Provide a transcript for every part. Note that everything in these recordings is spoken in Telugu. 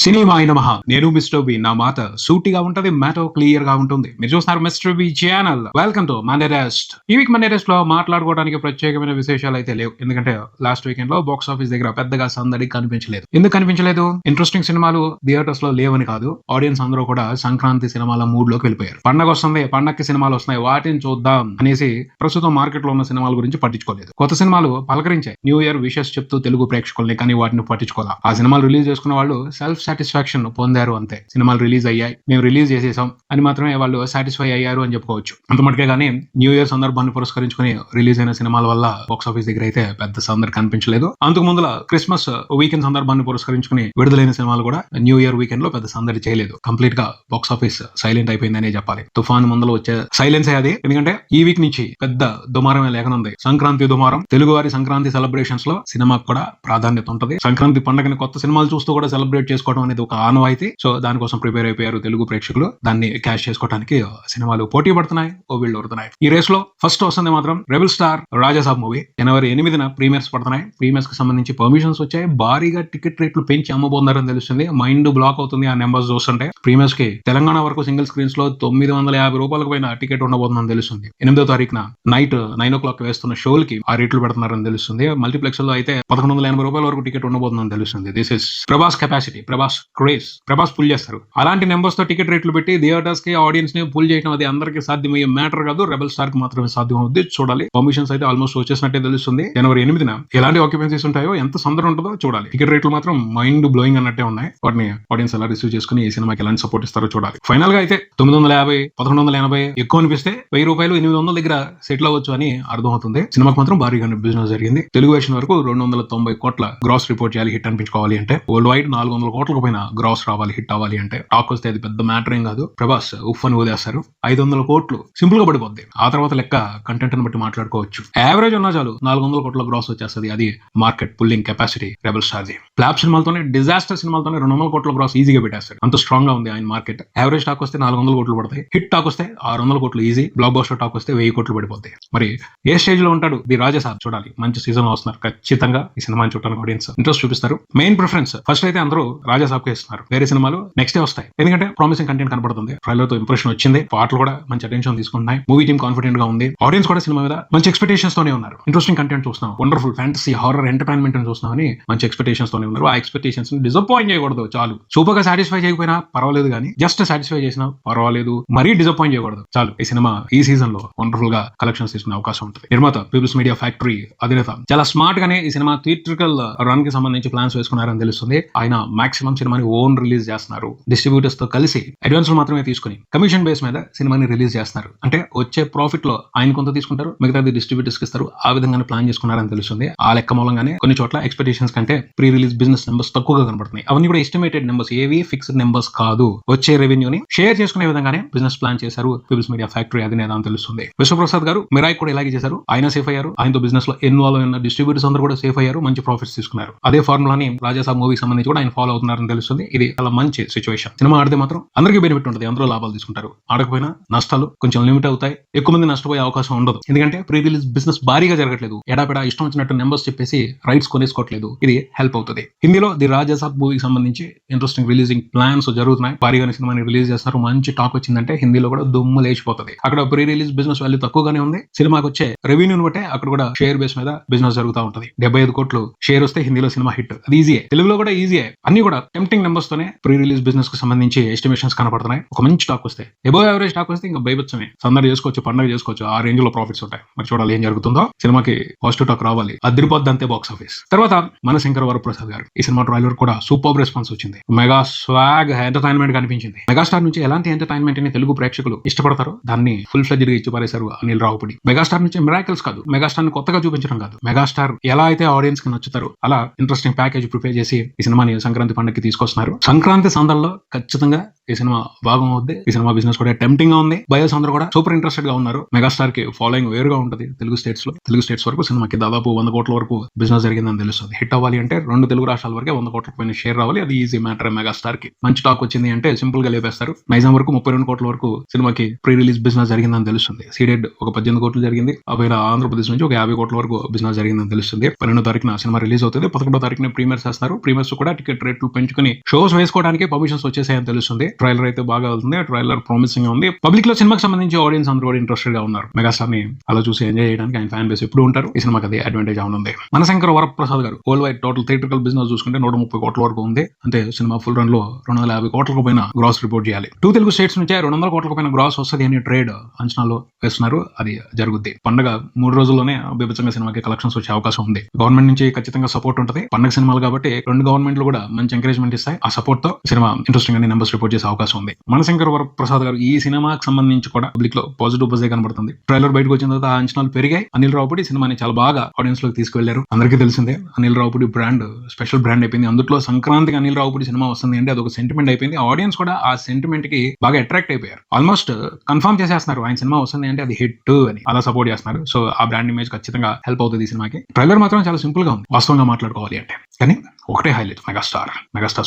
సినిమా అయిన మహా నేను మిస్టర్ బి. నా మాట సూటిగా ఉంటది, మ్యాటర్ క్లియర్ గా ఉంటుంది. మీరు చూస్తున్నారు mister B channel. Welcome to Monday rest. ఈ వీక్ మండే రెస్ట్ లో మాట్లాడుకోవడానికి ప్రత్యేకమైన విశేషాలు అయితే లేవు. ఎందుకంటే లాస్ట్ వీకెండ్ లో బాక్స్ ఆఫీస్ దగ్గర పెద్దగా సందడి కనిపించలేదు. ఎందుకు కనిపించలేదు? ఇంట్రెస్టింగ్ సినిమాలు థియేటర్స్ లో లేవని కాదు, ఆడియన్స్ అందరూ కూడా సంక్రాంతి సినిమాల మూడ్ లోకి వెళ్ళిపోయారు. పండగ వస్తుంది, పండగకి సినిమాలు వస్తున్నాయి, వాటిని చూద్దాం అనేసి ప్రస్తుతం మార్కెట్ లో ఉన్న సినిమాల గురించి పట్టించుకోలేదు. కొత్త సినిమాలు పలకరించాయి, న్యూ ఇయర్ విషెస్ చెప్తూ తెలుగు ప్రేక్షకుల్ని, కానీ వాటిని పట్టించుకోవాలి. ఆ సినిమాలు రిలీజ్ చేసుకున్న వాళ్ళు సెల్ఫ్ సాటిస్ఫాక్షన్ పొందారు అంతే. సినిమాలు రిలీజ్ అయ్యాయి, మేము రిలీజ్ చేసేసాం అని మాత్రమే వాళ్ళు సాటిస్ఫై అయ్యారు అని చెప్పుకోవచ్చు. అంత మటుకే గానీ న్యూ ఇయర్ సందర్భాన్ని పురస్కరించుకుని రిలీజ్ అయిన సినిమాల వల్ల బాక్స్ ఆఫీస్ దగ్గర అయితే పెద్ద సందడి కనిపించలేదు. అంతకు ముందుల క్రిస్మస్ వీకెండ్ సందర్భాన్ని పురస్కరించుకుని విడుదలైన సినిమాలు కూడా న్యూ ఇయర్ వీకెండ్ లో పెద్ద సందడి చేయలేదు. కంప్లీట్ గా బాక్స్ ఆఫీస్ సైలెంట్ అయిపోయిందనే చెప్పాలి. తుఫాన్ ముందులో వచ్చే సైలెన్స్ అది. ఎందుకంటే ఈ వీక్ నుంచి పెద్ద దుమారమే లేకనుంది. సంక్రాంతి దుమారం. తెలుగువారి సంక్రాంతి సెలబ్రేషన్స్ లో సినిమాకు కూడా ప్రాధాన్యత ఉంటది. సంక్రాంతి పండుగని కొత్త సినిమాలు చూస్తూ కూడా సెలబ్రేట్ చేసుకోవడం అనేది ఒక ఆనవాయితీ. సో దానికోసం ప్రిపేర్ అయిపోయారు తెలుగు ప్రేక్షకులు. దాన్ని క్యాష్ చేసుకోవడానికి సినిమాలు పోటీ పడుతున్నాయి, ఓ వీళ్ళు పడుతున్నాయి. ఈ రేస్ లో ఫస్ట్ వస్తుంది మాత్రం రెబల్ స్టార్ రాజాసాబ్ మూవీ. జనవరి 8న ప్రీమియర్స్ పడుతున్నాయి. ప్రీమియర్స్ కి సంబంధించి పర్మిషన్స్ వచ్చాయి. భారీగా టికెట్ రేట్లు పెంచి అమ్మబోతున్నారని తెలుస్తుంది. మైండ్ బ్లాక్ అవుతుంది ఆ నెంబర్స్ చూస్తుంటే. ప్రీమియర్స్ కి తెలంగాణ వరకు సింగిల్ స్క్రీన్స్ లో 950 రూపాయలకు పైన టికెట్ ఉండబోతుందని తెలుస్తుంది. 8వ తారీఖున నైట్ 9 o'clock వేస్తున్న షోలకి ఆ రేట్లు పెడుతున్నారని తెలుస్తుంది. మల్టీప్లెక్స్ లో అయితే 1180 రూపాయల వరకు టికెట్ ఉండబోతుందని తెలుస్తుంది. This is Prabhas capacity, Prabhas craze. Prabhas pull చేస్తారు. అలాంటి నెంబర్స్ తో టికెట్ రేట్లు పెట్టి థియేటర్స్ కి ఆడియన్స్ ని పుల్ చేయడం అది అందరికీ సాధ్యమయ్యే మ్యాటర్ కాదు. రెబల్ స్టార్ కి మాత్రమే సాధ్యం అవుతుంది. చూడాలి. పర్మిషన్స్ అయితే ఆల్మోస్ట్ వచ్చేసినట్టే తెలుస్తుంది. జనవరి 8న ఎలాంటి ఆక్యుపెన్సీస్ ఉంటాయో, ఎంత సందడి ఉంటుందో చూడాలి. టికెట్ రేట్లు మాత్రం మైండ్ బ్లోయింగ్ అన్నట్టే ఉన్నాయి. వాటిని ఆడియన్స్ ఎలా రిసీవ్ చేసుకుని ఈ సినిమాకి ఎలాంటి సపోర్ట్ ఇస్తారో చూడాలి. ఫైనల్ గా అయితే 950, 1180 ఎక్కువ అనిపిస్తే 1000 రూపాయలు 800 దగ్గర సెటిల్ అవ్వచ్చు అని అర్థమవుతుంది. సినిమాకి మాత్రం భారీగా బిజినెస్ జరిగింది. తెలుగు వెర్షన్ వరకు 290 కోట్ల గ్రాస్ రిపోర్ట్ చేయాలి హిట్ అనిపించుకోవాలి అంటే. వరల్డ్ వైడ్ 400 కోట్లకు పైన గ్రాస్ రావాలి హిట్ అవ్వాలి అంటే. టాక్ వస్తే అది పెద్ద మ్యాటర్ ఏం కాదు. ప్రభాస్ ఉఫ్ అని వదిలేస్తారు. 500 కోట్లు సింపుల్ గా పడిపోద్ది. ఆ తర్వాత లెక్క కంటెంట్ ని బట్టి మాట్లాడుకోవచ్చు. యావరేజ్ ఉన్నా చాలు 400 కోట్ల గ్రాస్ వచ్చేస్తుంది. అది market pulling capacity rebel star ది. ఫ్లాప్ సినిమాలతోనే, డిజాస్టర్ సినిమాలతోనే 200 కోట్ల గ్రాస్ ఈజీగా పెట్టేస్తాడు. అంత స్ట్రాంగ్ గా ఉంది ఆయన మార్కెట్. యావరేజ్ టాక్ వస్తే 400 కోట్లు పడతాయి. హిట్ టాక్ వస్తే 600 కోట్లు ఈజీ. బ్లాక్ బస్టర్ టాక్ వస్తే 1000 కోట్లు పడిపోతాయి. మరి ఏ స్టేజ్ లో ఉంటాడు ది రాజాసాబ్ చూడాలి. మంచి సీజన్ లో వస్తున్నారు. ఖచ్చితంగా ఈ సినిమాని చూడడానికి ఆడియన్స్ ఇంట్రెస్ట్ చూపిస్తారు. మెయిన్ ప్రిఫరెన్స్ ఫస్ట్ అయితే అందరూ రాజాసాబ్ కి ఇస్తున్నారు. వేరే సినిమాలు నెక్స్ట్ డే వస్తాయి. ఎందుకంటే ప్రామిసింగ్ కంటెంట్ కనపడుతుంది. ట్రైలర్ తో ఇంప్రెషన్ వచ్చింది. పాటలు కూడా మంచి అటెన్షన్ తీసుకుంటున్నాయి. మూవీ టీమ్ కాన్ఫిడెంట్ గా ఉంది. ఆడియన్స్ కూడా సినిమా మీద మంచి ఎక్స్పెక్టేషన్స్ తోనే ఉన్నారు. ఇంట్రెస్టింగ్ కంటెంట్ చూస్తున్నాం. వండర్ఫుల్ ఫ్యాంటసీ హారర్ ఎంటర్టైన్మెంట్ చూస్తున్నాం అని మంచి ఎక్స్పెక్టేషన్స్ తోనే ఉన్నారు. ఆ ఎక్స్పెక్టేషన్స్ ని డిసప్పాయింట్ చేయకూడదు. చాలు. సూపర్ గా సాటిస్ఫై చేయకపోయినా పర్వాలేదు, కానీ జస్ట్ సాటిస్ఫై చేసినా పర్వాలేదు. మరీ డిసప్పాయింట్ చేయకూడదు. చాలు. ఈ సినిమా ఈ సీజన్ లో వండర్ఫుల్ గా కలెక్షన్స్ తీసుకునే అవకాశం ఉంటుంది. నిర్మాత పీపుల్స్ మీడియా ఫ్యాక్టరీ అధినేత చాలా స్మార్ట్ గానే ఈ సినిమా థియేట్రికల్ రన్ కి సంబంధించి ప్లాన్స్ వేసుకున్నారని తెలుస్తుంది. ఆయన మాక్సిమం సినిమాని ఓన్ రిలీజ్ చేస్తున్నారు. డిస్ట్రిబ్యూటర్స్ తో కలిసి అడ్వాన్స్ మాత్రమే తీసుకుని కమిషన్ బేస్ మీద సినిమాని రిలీజ్ చేస్తున్నారు. అంటే వచ్చే ప్రాఫిట్ లో ఆయన కొంత తీసుకుంటారు, మిగతాది డిస్ట్రిబ్యూటర్స్ కి ఇస్తారు. ఆ విధంగానే ప్లాన్ చేసుకున్నారని తెలుస్తుంది. ఆ లెక్క మూలంగానే కొన్ని చోట్ల ఎక్స్పెక్టేషన్స్ కంటే ప్రీ రిలీజ్ బిజినెస్ నెంబర్స్ తక్కువగా కనబడుతున్నాయి. అవన్నీ కూడా ఎస్టిమేటెడ్ నెంబర్స్, ఏవి ఫిక్స్డ్ నెంబర్స్ కాదు. వచ్చే రెవెన్యూని షేర్ చేసుకునే విధంగానే బిజినెస్ ప్లాన్ చేశారు పీపుల్స్ మీడియా ఫ్యాక్టరీ అధినేత అని తెలుస్తుంది. విశ్వప్రసాద్ గారు మిరాయ్ కూడా ఇలాగే చేశారు. ఆయన సేఫ్ అయ్యారు. ఆయనతో బిజినెస్ లో ఇన్వాల్వ్ అయిన డిస్ట్రిబ్యూటర్స్ అందరూ కూడా సేఫ్ అయ్యారు. మంచి ప్రాఫిట్స్ తీసుకున్నారు. అదే ఫార్ములాని రాజాసాబ్ మూవీకి సంబంధించి కూడా ఆయన ఫాలో అవుతున్నారని తెలుస్తుంది. ఇది చాలా మంచి సిచువేషన్. సినిమా ఆడితే మాత్రం అందరికీ బెనిఫిట్ ఉంటుంది. అందరూ లాభాలు తీసుకుంటారు. ఆడకపోయినా నష్టాలు కొంచెం లిమిట్ అవుతాయి. ఎక్కువ మంది నష్టపోయే అవకాశం ఉండదు. ఎందుకంటే ప్రీ రిలీజ్ బిజినెస్ భారీగా జరగట్లేదు. ఎడాపెడా ఇష్టం వచ్చినట్టు నెంబర్స్ చెప్పేసి రైట్స్ కొనేసుకోవట్లేదు. ఇది హెల్ప్ అవుతుంది. హిందీలో ది రాజాసాబ్ మూవీకి సంబంధించి ఇంట్రెస్టింగ్ రిలీజింగ్ ప్లాన్స్ జరుగుతున్నాయి. భారీగానే సినిమాని రిలీజ్ చేస్తారు. మంచి టాక్ వచ్చిందంటే హిందీలో కూడా దుమ్ము లేచిపోతుంది. అక్కడ ప్రీ రిలీజ్ బిజినెస్ వాల్యూ తక్కువగానే ఉంది. సినిమాకి వచ్చే రెవెన్యూని బట్టే అక్కడ కూడా షేర్ బేస్ మీద బిజినెస్ జరుగుతూ ఉంటుంది. 75 కోట్లు షేర్ వస్తే హిందీలో సినిమా హిట్. అది ఈజీయే. తెలుగులో కూడా ఈజీయే. అన్ని కూడా టెంప్టింగ్ నెంబర్స్ తోనే ప్రీ రిలీజ్ బిజినెస్ కి సంబంధించి ఎస్టిమేషన్స్ కనపడుతున్నాయి. ఒక మంచి టాక్ వస్తే, ఎబోవ్ యావరేజ్ టాక్ వస్తే ఇంకా బైబత్సమే. సందడి చేసుకోవచ్చు, పండుగ చేసుకోవచ్చు. ఆ రేంజ్ లో ప్రాఫిట్స్ ఉంటాయి. మరి చూడాలి ఏం జరుగుతుందో. సినిమాకి పాజిటివ్ టాక్ రావాలి. అదిరిపోద్ది అంతే బాక్స్ ఆఫీస్. తర్వాత మన శంకర్ వరప్రసాద్ గారు. ఈ సినిమా ట్రైలర్ కూడా సూపర్ రెస్పాన్స్ వచ్చింది. మెగా స్వాగ్ ఎంటర్టైన్మెంట్ కనిపించింది. మెగాస్టార్ నుంచి ఎలాంటి ఎంటర్టైన్మెంట్ ని తెలుగు ప్రేక్షకులు ఇష్టపడతారో దాన్ని ఫుల్ ఫ్లెడ్జ్డ్ గా ఇచ్చి పారేశారు అనిల్ రావుపూడి. మెగాస్టార్ నుంచి మిరాకిల్స్ కాదు, మెగాస్టార్ ని కొత్తగా చూపించడం కాదు, మెగాస్టార్ ఎలా అయితే ఆడియన్స్ కి నచ్చుతారో అలా ఇంట్రెస్టింగ్ ప్యాకేజ్ ప్రిపేర్ చేసి ఈ సినిమాని సంక్రాంతి పండుగకి తీసుకొస్తున్నారు. సంక్రాంతి సందర్భంలో ఖచ్చితంగా ఈ సినిమా బాగుంది. ఈ సినిమా బిజినెస్ కూడా టెంప్టింగ్ గా ఉంది. బయర్స్ అందరూ కూడా సూపర్ ఇంట్రెస్టెడ్ గా ఉన్నారు. మెగాస్టార్ కి ఫాలోయింగ్ వేరుగా ఉంటుంది తెలుగు స్టేట్స్ వరకు సినిమాకి దాదాపు 100 కోట్ల వరకు బిజినెస్ జరిగిందని తెలుస్తుంది. హిట్ అవ్వాలి అంటే 2 తెలుగు రాష్ట్రాల వరకే 100 కోట్ల పైన షేర్ రావాలి. అది ఈజీ మ్యాటర్. మెగాస్టార్ కి మంచి టాక్ వచ్చింది అంటే సింపుల్ గా లేపేస్తారు. నైజాం వరకు 32 కోట్ల వరకు సినిమాకి ప్రీ రిలీజ్ బిజినెస్ జరిగిందని తెలుస్తుంది. సీడెడ్ ఒక 18 కోట్లు జరిగింది. ఆ పైన ఆంధ్రప్రదేశ్ నుంచి ఒక 50 కోట్ల వరకు బిజినెస్ జరిగిందని తెలుస్తుంది. 12వ తారీఖున సినిమా రిలీజ్ అవుతుంది. 11వ తారీఖున ప్రీమియర్స్ చేస్తారు. ప్రీమియర్స్ కూడా టికెట్ రేట్లు పెంచుకుని షోస్ వేసుకోవడానికి పర్మిషన్స్ వచ్చేసాయని తెలుస్తుంది. ట్రైలర్ అయితే బాగా అవుతుంది. ట్రైలర్ ప్రామిసింగ్ ఉంది. పబ్లిక్ లో సినిమాకి సంబంధించి ఆడియన్స్ అందరూ కూడా ఇంట్రెస్టెడ్ గా ఉన్నారు. మెగాస్టార్ ని అలా చూసి ఎంజాయ్ చేయడానికి ఆయన ఫ్యాన్ బేస్ ఎప్పుడు ఉంటారు. ఈ సినిమాకి అది అడ్వాంటేజ్ అవుతుంది. మనశంకర్ వరప్రసాద్ గారు world wide total theatrical business చూసుకుంటే 130 కోట్ల వరకు ఉంది. అంటే సినిమా ఫుల్ రన్ లో 250 కోట్లకు పైన గ్రాస్ రిపోర్ట్ చేయాలి. 2 తెలుగు స్టేట్స్ నుంచే 200 కోట్లకు పైన గ్రాస్ వస్తుంది అని ట్రేడ్ అంచనాలో వేస్తున్నారు. అది జరుగుద్ది. పండగ 3 రోజుల్లోనే బీభత్సంగా సినిమాకి కలెక్షన్స్ వచ్చే అవకాశం ఉంది. గవర్నమెంట్ నుంచి ఖచ్చితంగా సపోర్ట్ ఉంటుంది. పండగ సినిమాలు కాబట్టి 2 గవర్నమెంట్లు కూడా మంచి ఎంకరేజ్మెంట్ ఇస్తాయి. ఆ సపోర్ట్ తో సినిమా ఇంట్రెస్టింగ్ అని నెంబర్స్ రిపోర్ట్ చేసే అవకాశం ఉంది. మనశంకర్ వరప్రసాద్ గారు ఈ సినిమాకి సంబంధించి కూడా పబ్లిక్ లో పాజిటివ్ బజే కనబడుతుంది. ట్రైలర్ బయటకు వచ్చిన తర్వాత ఆ అంచనాలు పెరిగాయి. అనిల్ రావుపూడి సినిమాని చాలా బాగా ఆడియన్స్ లోకి తీసుకువెళ్లారు. అందరికీ తెలిసిందే Anil Ravipudi brand special brand అయిపోయింది. అందులో సంక్రాంతికి అనిల్ రావుపూడి సినిమా వస్తుంది అంటే అదొక సెంటిమెంట్ అయిపోయింది. ఆడియన్స్ కూడా ఆ సెంటిమెంట్ కి బాగా అట్రాక్ట్ అయిపోయారు. ఆల్మోస్ట్ కన్ఫర్మ్ చేసేస్తున్నారు ఆయన సినిమా వస్తుంది అంటే అది హిట్ అని అలా సపోర్ట్ చేస్తున్నారు. సో ఆ బ్రాండ్ ఇమేజ్ ఖచ్చితంగా హెల్ప్ అవుతుంది ఈ సినిమాకి. ట్రైలర్ మాత్రం చాలా సింపుల్ గా ఉంది వాస్తవంగా మాట్లాడుకోవాలి అంటే. కానీ ఒకటే highlight megastar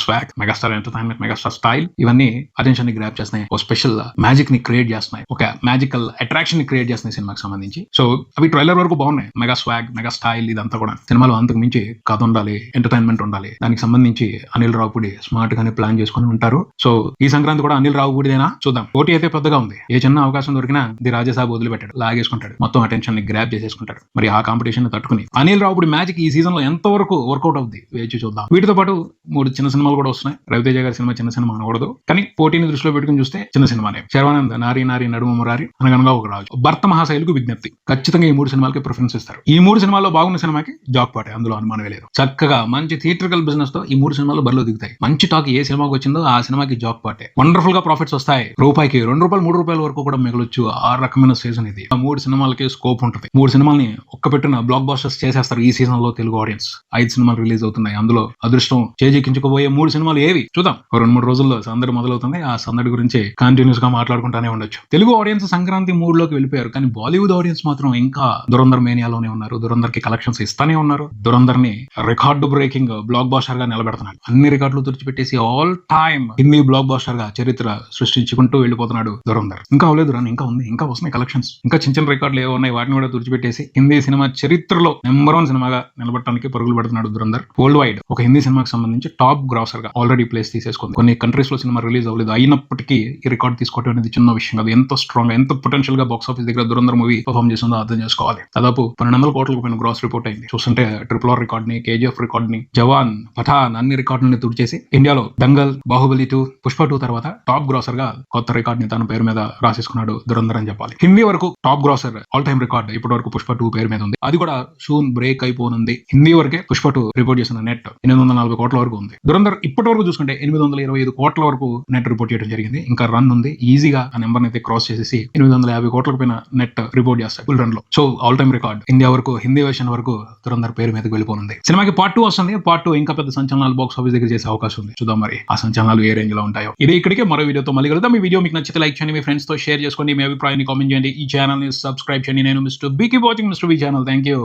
swag, megastar entertainment, megastar style ఇవన్నీ అటెన్షన్ ని గ్రాప్ చేస్తున్నాయి. ఒక స్పెషల్ మ్యాజిక్ ని క్రియేట్ చేస్తున్నాయి. ఒక మ్యాజికల్ అట్రాక్షన్ ని క్రియేట్ చేస్తున్నాయి సినిమాకి సంబంధించి. సో అవి ట్రైలర్ వరకు బాగున్నాయి. మెగా స్వాగ్, మెగా స్టైల్ ఇదంతా కూడా సినిమాలో అంతకు మించి కథ ఉండాలి, ఎంటర్టైన్మెంట్ ఉండాలి. దానికి సంబంధించి అనిల్ రావుపూడి స్మార్ట్ గానే ప్లాన్ చేసుకుని ఉంటారు. సో ఈ సంక్రాంతి కూడా అనిల్ రావుపూడిదేనా చూద్దాం. పోటీ అయితే పెద్దగా ఉంది. ఏ చిన్న అవకాశం దొరికినా ది రాజాసాబ్ వదిలిపెట్టాడు, లాగేసుకుంటాడు, మొత్తం అటెన్షన్ ని గ్రాప్ చేసేసుకుంటాడు. మరి ఆ కాంపిటీషన్ ని తట్టుకుని అనిల్ రావుపూడి మ్యాజిక్ ఈ సీజన్ లో ఎంత వరకు వర్కౌట్ అవుతుంది వేచి చూద్దాం. వీటితో పాటు 3 చిన్న సినిమాలు కూడా వస్తున్నాయి. రవితేజ గారి సినిమా చిన్న సినిమా అనకూడదు, కానీ పోటీని దృష్టిలో పెట్టుకుని చూస్తే చిన్న సినిమానే. శర్వానంద్ నారీ నడుమ మురారి, అనగనగా ఒక రాజు, భర్త మహాశైలుకు విజ్ఞప్తి. ఖచ్చితంగా ఈ 3 సినిమాలకి ప్రిఫరెన్స్ ఇస్తారు. ఈ 3 సినిమాల్లో బాగున్న సినిమాకి జాక్ పాటే, అందులో అనుమానమే లేదు. చక్కగా మంచి థియేట్రికల్ బిజినెస్ తో ఈ 3 సినిమాలు బరిలో దిగుతాయి. మంచి టాక్ ఏ సినిమాకి వచ్చిందో ఆ సినిమాకి జాక్ పాటే. వండర్ఫుల్ గా ప్రాఫిట్స్ వస్తాయి. రూపాయికి 2 రూపాయలు 3 రూపాయల వరకు కూడా మిగలొచ్చు. ఆ రకమైన సీజన్ ఇది. ఆ 3 సినిమాలకి స్కోప్ ఉంటుంది. 3 సినిమాల్ని ఒక్క పెట్టిన బ్లాక్ బాస్టర్స్ చేసేస్తారు ఈ సీజన్ లో తెలుగు ఆడియన్స్. 5 సినిమాలు రిలీజ్ అవుతున్నాయి. అందులో అదృష్టం చేజిక్కించుకోబోయే 3 సినిమాలు ఏవి చూద్దాం. 2-3 రోజుల్లో సందడి మొదలవుతుంది. ఆ సందడి గురించి కంటిన్యూస్ గా మాట్లాడుకుంటానే ఉండొచ్చు. తెలుగు ఆడియన్స్ సంక్రాంతి మూడ్ లోకి వెళ్ళిపోయారు. కానీ బాలీవుడ్ ఆడియన్స్ మాత్రం ఇంకా దురంధర్ మేనియాలోనే ఉన్నారు. దురంధర్ కి కలెక్షన్స్ ఇస్తానే ఉన్నారు. దురంధర్ ని రికార్డు బ్రేకింగ్ బ్లాక్ బాస్టర్ గా నిలబెడుతున్నాడు. అన్ని రికార్డులు తుడిచిపెట్టేసి all time Hindi blockbuster గా చరిత్ర సృష్టించుకుంటూ వెళ్ళిపోతున్నాడు దురంధర్. ఇంకా అవలేదు రన్, ఇంకా ఉంది, ఇంకా వస్తున్నాయి కలెక్షన్స్. ఇంకా చిన్న రికార్డులు ఏవో ఉన్నాయి వాటిని కూడా తుడిచిపెట్టేసి హిందీ సినిమా చరిత్రలో నెంబర్ 1 సినిమాగా నిలబడటానికి పరుగులు పెడుతున్నాడు దురంధర్. వరల్డ్ వైడ్ ఒక హిందీ సినిమాకి సంబంధించి టాప్ గ్రాసర్ గా ఆల్రెడీ ప్లేస్ తీసేసుకుంది. కొన్ని కంట్రీస్ లో సినిమా రిలీజ్ అవ్వలేదు, అయినప్పటికీ ఈ రికార్డ్ తీసుకోవడం అనేది చిన్న విషయం కాదు. ఎంత స్ట్రాంగ్, ఎంత పొటెన్షియల్ గా బాక్స్ ఆఫీస్ దగ్గర దురంధర్ మూవీ పర్ఫామ్ చేసిందో అర్థం చేసుకోవాలి. దాదాపు 1200 కోట్లకు పైన గ్రాస్ రిపోర్ట్ అయింది. చూస్తుంటే RRR రికార్డ్ ని, KGF రికార్డ్ ని, జవాన్, పఠాన్ అన్ని రికార్డులని తుడిచేసి ఇండియాలో దంగల్, బాహుబలి 2, పుష్ప 2 తర్వాత టాప్ గ్రాసర్ గా కొత్త రికార్డ్ ని తన పేరు మీద రాసేసుకున్నాడు దురంధర్ అని చెప్పాలి. హిందీ వరకు top grosser all time record ఇప్పటి వరకు పుష్ప 2 పేరు మీద ఉంది. అది కూడా షూన్ బ్రేక్ అయిపోనుంది. హిందీ వరకే పుష్ప 2 రిపోర్ట్ చేసిన నెట్ 840 కోట్ల వరకు ఉంది. దురంధర్ ఇప్పటి వరకు చూసుకుంటే 825 కోట్ల వరకు నెట్ రిపోర్ట్ చేయడం జరిగింది. ఇంకా రన్ ఉంది. ఈజీగా ఆ నెంబర్ అయితే క్రాస్ చేసేసి 850 కోట్లకు పైన నెట్ రిపోర్ట్ చేస్తాయి ఫుల్ రన్ లో. So all time record India వరకు, హిందీ వర్షన్ వరకు దురంధర్ పేరు మీదకి వెళ్ళిపోనుంది. సినిమాకి పార్ట్ 2 వస్తుంది. పార్ట్ 2 ఇంకా పెద్ద సంచలనాలు బాక్స్ ఆఫీస్ దగ్గర చేసే అవకాశం ఉంది. చూద్దాం మరి ఆ సంచలనాలు ఏ రేంజ్ లో ఉంటాయో. ఇదే ఇక్కడికే మరో వీడియోతో మళ్ళీ కలుద్దాం. ఈ వీడియో మీకు నచ్చితే లైక్ చేయండి, మీ ఫ్రెండ్స్ తో షేర్ చేసుకోండి, మీ అభిప్రాయాన్ని కామెంట్ చేయండి, ఈ ఛానల్ ని సబ్స్క్రైబ్ చేయండి. నేను mister B. Keep watching mister B channel. Thank you.